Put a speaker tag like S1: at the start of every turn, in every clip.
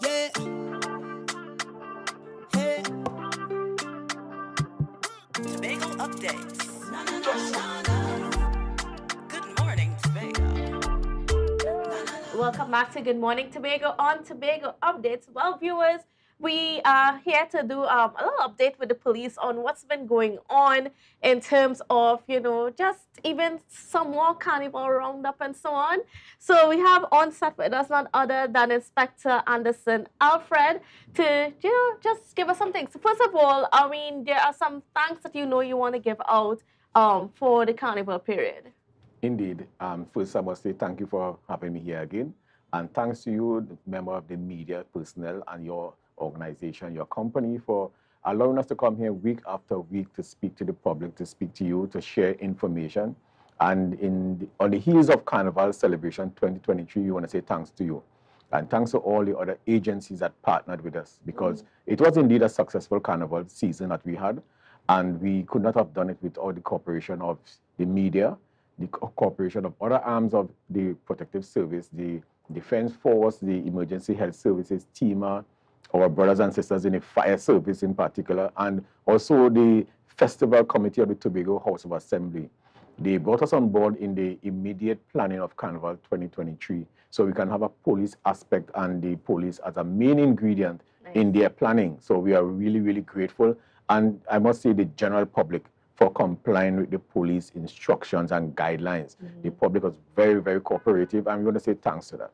S1: Hey, hey. Tobago updates. Na, na, na, na, na. Good morning, Tobago.
S2: Welcome back to Good Morning Tobago on Tobago Updates. Well, viewers, we are here to do a little update with the police on what's been going on in terms of, just even some more carnival roundup and so on. So we have on set with us none other than Inspector Anderson Alfred to, just give us something. So first of all, I mean, there are some thanks that you want to give out for the carnival period.
S3: Indeed. First, I must say thank you for having me here again. And thanks to you, the member of the media personnel and your organization, your company, for allowing us to come here week after week to speak to the public, to speak to you, to share information. And on the heels of Carnival Celebration 2023, we want to say thanks to you. And thanks to all the other agencies that partnered with us, because it was indeed a successful Carnival season that we had. And we could not have done it without the cooperation of the media, the cooperation of other arms of the protective service, the defense force, the emergency health services, TEMA, our brothers and sisters in the fire service in particular, and also the festival committee of the Tobago House of Assembly. They brought us on board in the immediate planning of Carnival 2023, so we can have a police aspect and the police as a main ingredient in their planning. So we are really, really grateful. And I must say the general public for complying with the police instructions and guidelines. The public was very, very cooperative, and we want to say thanks to that.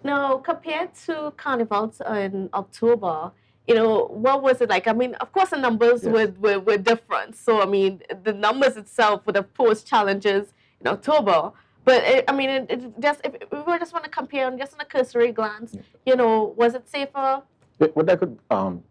S2: Now, compared to carnivals in October, what was it like? I mean, of course, the numbers were different. So, I mean, the numbers itself would have posed challenges in October. But, it just, if we just want to compare just on a cursory glance, was it safer?
S3: What I could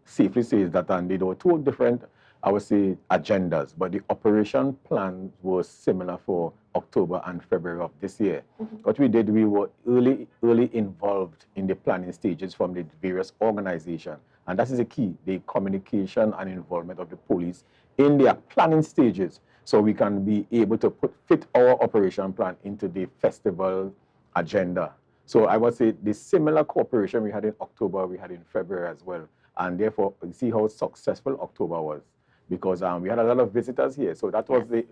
S3: safely say is that there were two different, I would say, agendas, but the operation plan was similar for October and February of this year. What we did, we were early involved in the planning stages from the various organizations. And that is the key, the communication and involvement of the police in their planning stages, so we can be able to fit our operation plan into the festival agenda. So I would say the similar cooperation we had in October, we had in February as well. And therefore, you see how successful October was, because we had a lot of visitors here. So that was the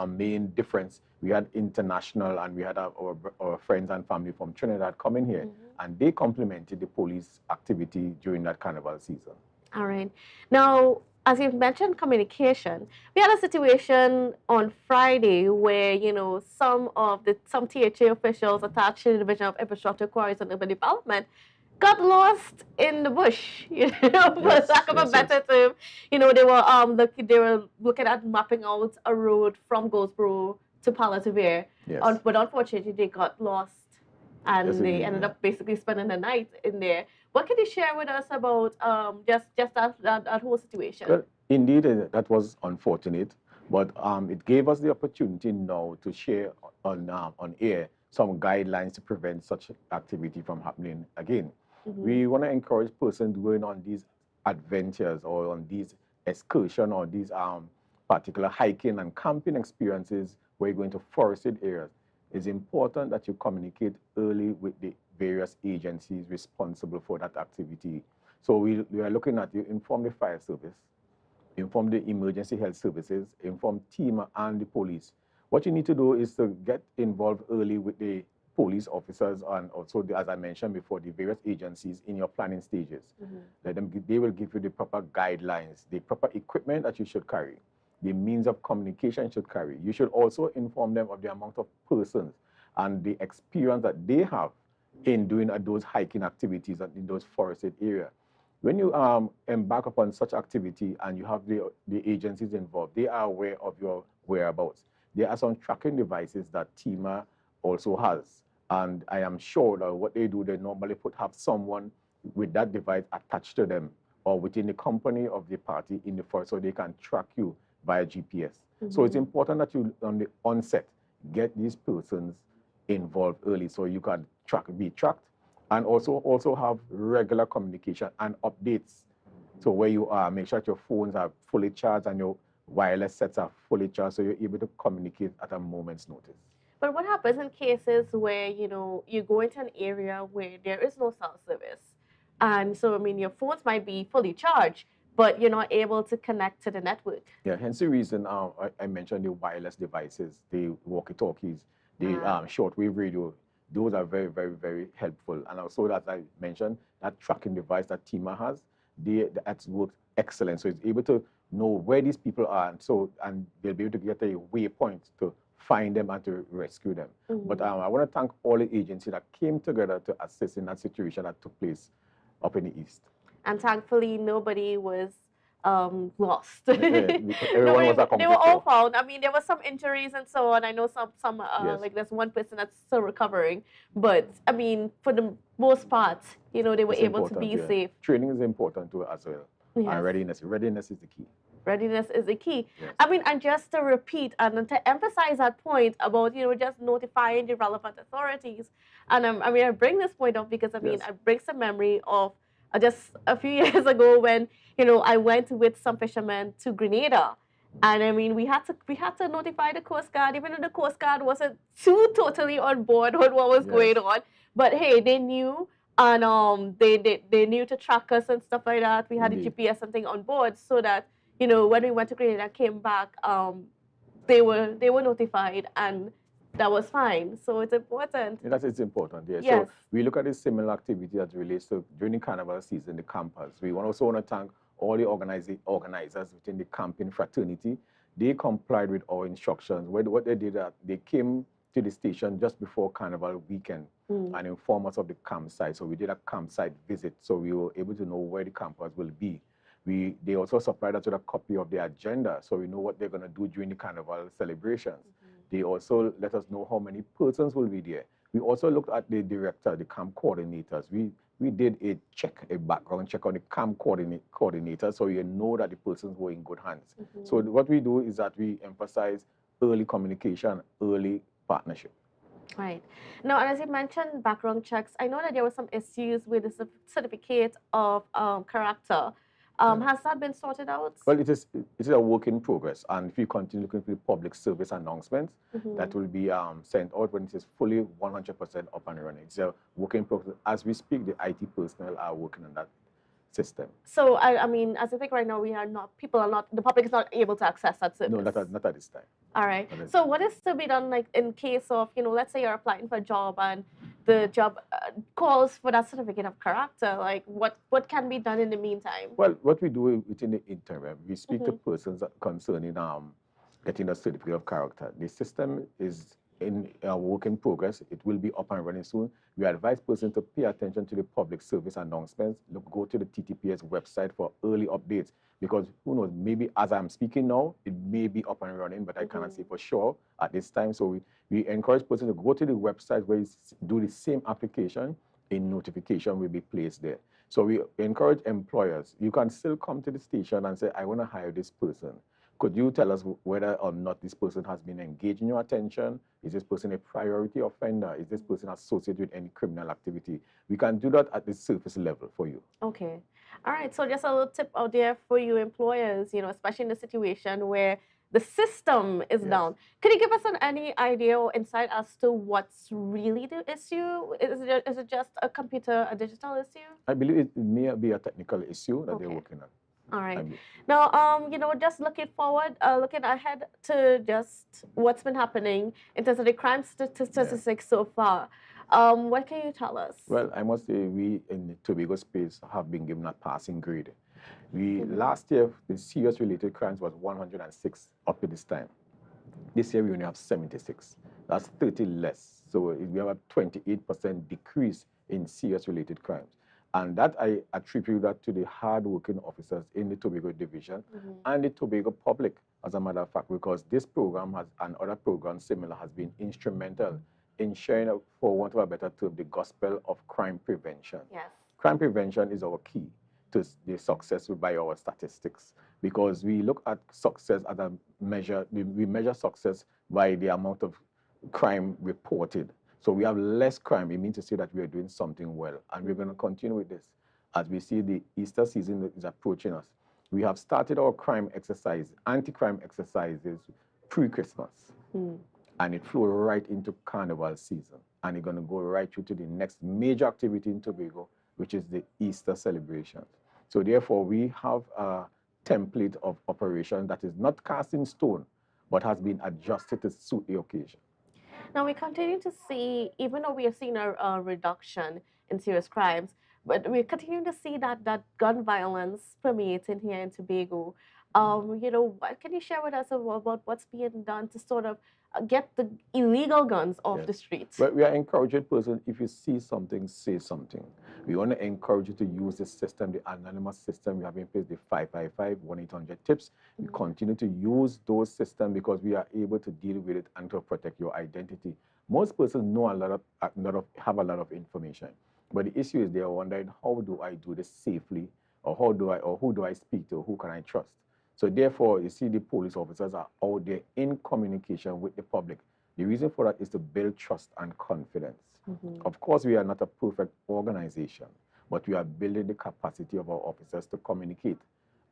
S3: main difference. We had international, and we had our friends and family from Trinidad coming here, and they complemented the police activity during that carnival season.
S2: All right. Now, as you've mentioned communication, we had a situation on Friday where, some THA officials attached to the Division of Infrastructure, Quarries and Urban Development got lost in the bush, for lack of a better term. They were looking at mapping out a road from Goldsboro to Palatavere. But unfortunately, they got lost, and they ended up basically spending the night in there. What can you share with us about just that whole situation?
S3: Well, indeed, that was unfortunate, but it gave us the opportunity now to share on air some guidelines to prevent such activity from happening again. We want to encourage persons going on these adventures or on these excursions or these particular hiking and camping experiences where you're going to forested areas. It's important that you communicate early with the various agencies responsible for that activity. So we are looking at you inform the fire service, inform the emergency health services, inform TEMA and the police. What you need to do is to get involved early with the police officers and also, as I mentioned before, the various agencies in your planning stages. They will give you the proper guidelines, the proper equipment that you should carry, the means of communication you should carry. You should also inform them of the amount of persons and the experience that they have in doing those hiking activities and in those forested areas. When you embark upon such activity and you have the agencies involved, they are aware of your whereabouts. There are some tracking devices that TEMA also has. And I am sure that what they do, they normally have someone with that device attached to them or within the company of the party in the forest, so they can track you via GPS. So it's important that you, on the onset, get these persons involved early so you can be tracked, and also have regular communication and updates. So where you are, make sure that your phones are fully charged and your wireless sets are fully charged so you're able to communicate at a moment's notice.
S2: But what happens in cases where, you go into an area where there is no cell service, And so, I mean, your phones might be fully charged, but you're not able to connect to the network.
S3: Yeah, hence the reason I mentioned the wireless devices, the walkie-talkies, the shortwave radio. Those are very, very, very helpful. And also, as I mentioned, that tracking device that TIMA has, that's worked excellent. So it's able to know where these people are, and they'll be able to get a waypoint to find them and to rescue them. But I want to thank all the agencies that came together to assist in that situation that took place up in the east.
S2: And thankfully, nobody was lost.
S3: Everyone was accounted
S2: they were all
S3: for.
S2: found. I mean, there were some injuries and so on. I know some
S3: Yes.
S2: like there's one person that's still recovering, but I mean, for the most part, they were
S3: It's
S2: able to be
S3: important, yeah.
S2: safe.
S3: Training is important too as well.
S2: Yes.
S3: And readiness is the key.
S2: Readiness is the key.
S3: Yes.
S2: I mean, and just to repeat and to emphasize that point about, just notifying the relevant authorities. And I mean, I bring this point up because, I mean,
S3: Yes.
S2: I bring some memory of just a few years ago when, I went with some fishermen to Grenada. And I mean, we had to notify the Coast Guard, even though the Coast Guard wasn't too totally on board with what was going on. But hey, they knew, and they knew to track us and stuff like that. We had the GPS and thing on board so that, when we went to Grenada and came back, they were notified and that was fine. So it's important.
S3: Yeah, it's important, yeah.
S2: Yes.
S3: So we look at a similar activity that relates to during the carnival season, the campers. We also want to thank all the organizers within the camping fraternity. They complied with our instructions. What they did, they came to the station just before carnival weekend and informed us of the campsite. So we did a campsite visit. So we were able to know where the campers will be. They also supplied us with a copy of the agenda, so we know what they're going to do during the carnival celebrations. They also let us know how many persons will be there. We also looked at the director, the camp coordinators. We did a background check on the camp coordinator, so you know that the persons were in good hands. So what we do is that we emphasize early communication, early partnership.
S2: Right. Now, and as you mentioned background checks, I know that there were some issues with the certificate of character. Has that been sorted out?
S3: Well, it is a work in progress, and if you continue looking for the public service announcements, that will be sent out when it is fully 100% up and running. It's a work in progress. As we speak, the IT personnel are working on that system.
S2: So, I mean, as I think right now, the public is not able to access that service.
S3: No, not at this time.
S2: All right. So what is to be done, like, in case of, let's say you're applying for a job and the job calls for that certificate of character, like, what can be done in the meantime?
S3: Well, what we do within the interim, we speak to persons concerning getting a certificate of character. The system is in work in progress. It will be up and running soon. We advise persons to pay attention to the public service announcements. Go to the TTPS website for early updates, because who knows, maybe as I'm speaking now, it may be up and running, but I cannot say for sure at this time. So we encourage persons to go to the website where you do the same application. A notification will be placed there. So we encourage employers. You can still come to the station and say, I want to hire this person. Could you tell us whether or not this person has been engaging your attention? Is this person a priority offender? Is this person associated with any criminal activity? We can do that at the surface level for you.
S2: Okay. All right. So just a little tip out there for you employers, especially in the situation where the system is down. Could you give us any idea or insight as to what's really the issue? Is it just a digital issue?
S3: I believe it may be a technical issue that they're working on.
S2: All right. Now, just looking forward, looking ahead to just what's been happening in terms of the crime statistics so far. What can you tell us?
S3: Well, I must say we in the Tobago space have been given a passing grade. Last year, the serious related crimes was 106 up to this time. This year, we only have 76. That's 30 less. So we have a 28% decrease in serious related crimes. And that I attribute that to the hard-working officers in the Tobago division and the Tobago public, as a matter of fact, because this program and other programs similar has been instrumental in sharing, for want of a better term, the gospel of crime prevention.
S2: Yes.
S3: Crime prevention is our key to the success by our statistics, because we look at success as a measure. We measure success by the amount of crime reported. So we have less crime. It means to say that we are doing something well. And we're going to continue with this. As we see the Easter season is approaching us, we have started our crime exercise, anti-crime exercises pre-Christmas. And it flew right into Carnival season. And it's going to go right through to the next major activity in Tobago, which is the Easter celebration. So therefore, we have a template of operation that is not cast in stone, but has been adjusted to suit the occasion.
S2: Now we continue to see, even though we have seen a reduction in serious crimes, but we continue to see that gun violence permeating here in Tobago. What can you share with us about what's being done to sort of get the illegal guns off the
S3: Yes.
S2: streets?
S3: But we are encouraging person, if you see something, say something. We want to encourage you to use the system, the anonymous system we have in place, the 555, 1-800-TIPS. We continue to use those systems because we are able to deal with it and to protect your identity. Most persons know have a lot of information. But the issue is they are wondering, how do I do this safely? Or who do I speak to? Who can I trust? So therefore, you see the police officers are out there in communication with the public. The reason for that is to build trust and confidence. Of course, we are not a perfect organization, but we are building the capacity of our officers to communicate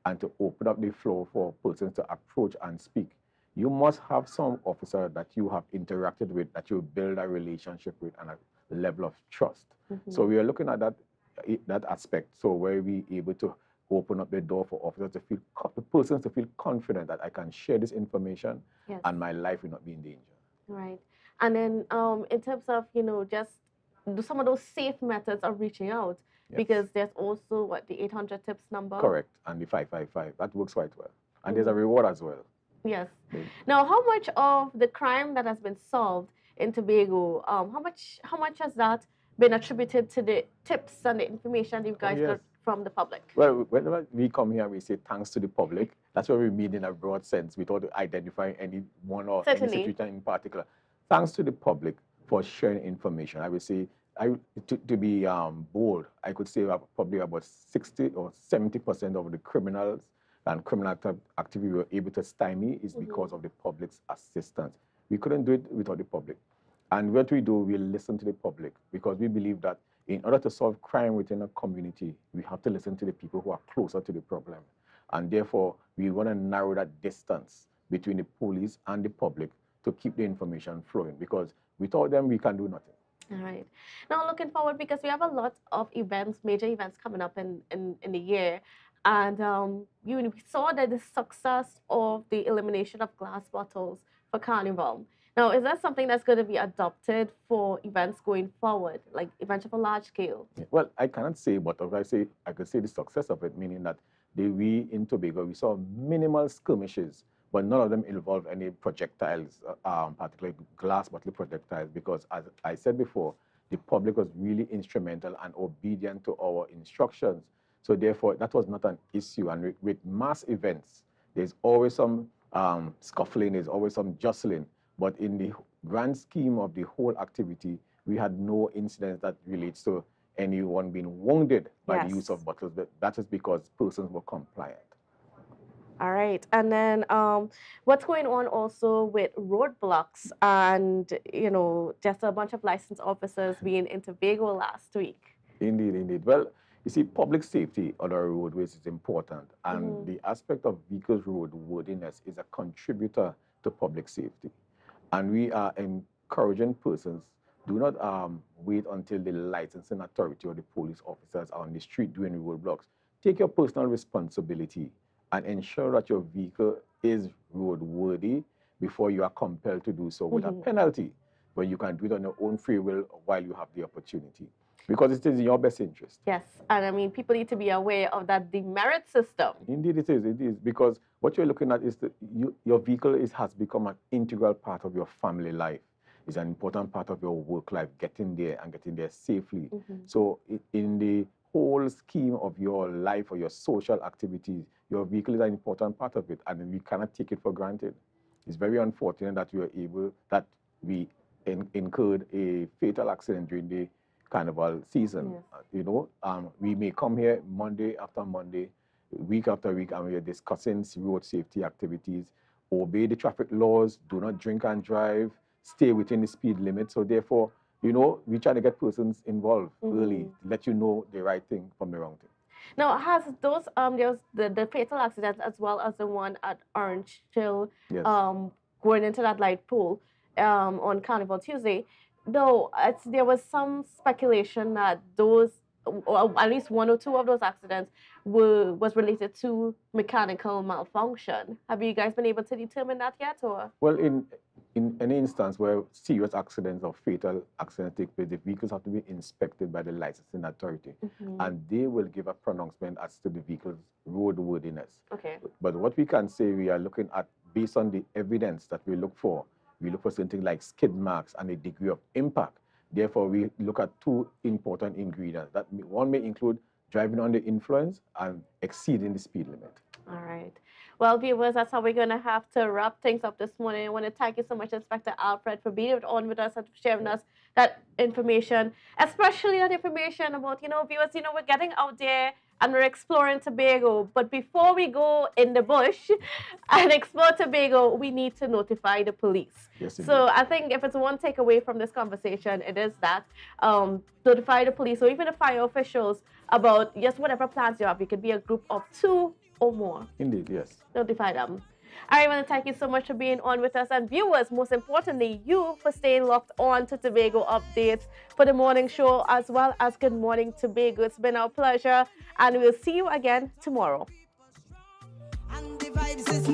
S3: and to open up the floor for persons to approach and speak. You must have some officer that you have interacted with, that you build a relationship with and a level of trust. So we are looking at that aspect. So where we able to open up the door for officers to feel, persons to feel confident that I can share this information and my life will not be in danger.
S2: Right. And then in terms of, just some of those safe methods of reaching out, because there's also the 800 tips number.
S3: Correct. And the 555. That works quite well. And there's a reward as well.
S2: Yes. Now, how much of the crime that has been solved in Tobago, how much has that been attributed to the tips and the information you guys got from the public?
S3: Well, whenever we come here, we say thanks to the public. That's what we mean in a broad sense, without identifying any one or any situation in particular. Thanks to the public for sharing information. I would say, to be bold, I could say probably about 60 or 70% of the criminals and criminal activity we were able to stymie is because of the public's assistance. We couldn't do it without the public. And what we do, we listen to the public because we believe that in order to solve crime within a community, we have to listen to the people who are closer to the problem. And therefore, we want to narrow that distance between the police and the public to keep the information flowing because without them, we can do nothing.
S2: All right. Now, looking forward, because we have a lot of events, major events coming up in the year. And we saw that the success of the elimination of glass bottles for Carnival. Now, is that something that's going to be adopted for events going forward, like events of a large scale?
S3: Well, I cannot say, but I could say the success of it, meaning that we in Tobago, we saw minimal skirmishes, but none of them involved any projectiles, particularly glass bottle projectiles, because as I said before, the public was really instrumental and obedient to our instructions. So therefore, that was not an issue. And with mass events, there's always some scuffling, there's always some jostling. But in the grand scheme of the whole activity, we had no incidents that relates to anyone being wounded by the use of bottles. But that is because persons were compliant.
S2: All right. And then what's going on also with roadblocks and, just a bunch of licensed officers being in Tobago last week?
S3: Indeed, indeed. Well, you see, public safety on our roadways is important. And the aspect of vehicles roadworthiness is a contributor to public safety. And we are encouraging persons, do not wait until the licensing authority or the police officers are on the street doing roadblocks. Take your personal responsibility and ensure that your vehicle is roadworthy before you are compelled to do so with a penalty. But you can do it on your own free will while you have the opportunity. Because it is in your best interest.
S2: Yes, and I mean, people need to be aware of that demerit system.
S3: Indeed it is, because what you're looking at is that your vehicle has become an integral part of your family life. It's an important part of your work life, getting there and getting there safely. So in the whole scheme of your life or your social activities, your vehicle is an important part of it, and we cannot take it for granted. It's very unfortunate that we incurred a fatal accident during the Carnival season. We may come here Monday after Monday, week after week, and we are discussing road safety activities, obey the traffic laws, do not drink and drive, stay within the speed limit. So therefore, we try to get persons involved early, let you know the right thing from the wrong thing.
S2: Now, has those there's the fatal accidents as well as the one at Orange Hill, going into that light pool on Carnival Tuesday, though there was some speculation that those or at least one or two of those accidents was related to mechanical malfunction. Have you guys been able to determine that yet, or?
S3: Well, in any instance where serious accidents or fatal accidents take place, the vehicles have to be inspected by the licensing authority, and they will give a pronouncement as to the vehicle's roadworthiness.
S2: Okay.
S3: But what we can say, we are looking at, based on the evidence that we look for something like skid marks and a degree of impact. Therefore, we look at two important ingredients. That one may include driving under influence and exceeding the speed limit.
S2: All right. Well, viewers, that's how we're going to have to wrap things up this morning. I want to thank you so much, Inspector Alfred, for being on with us and sharing us that information, especially that information about, viewers, we're getting out there and we're exploring Tobago. But before we go in the bush and explore Tobago, we need to notify the police.
S3: Yes,
S2: so I think if it's one takeaway from this conversation, it is that notify the police or even the fire officials about just whatever plans you have. You could be a group of 2 or more.
S3: Indeed, yes.
S2: Notify them. I want to thank you so much for being on with us, and viewers, most importantly, you for staying locked on to Tobago Updates for the morning show as well as Good Morning Tobago. It's been our pleasure, and we'll see you again tomorrow. And the vibes is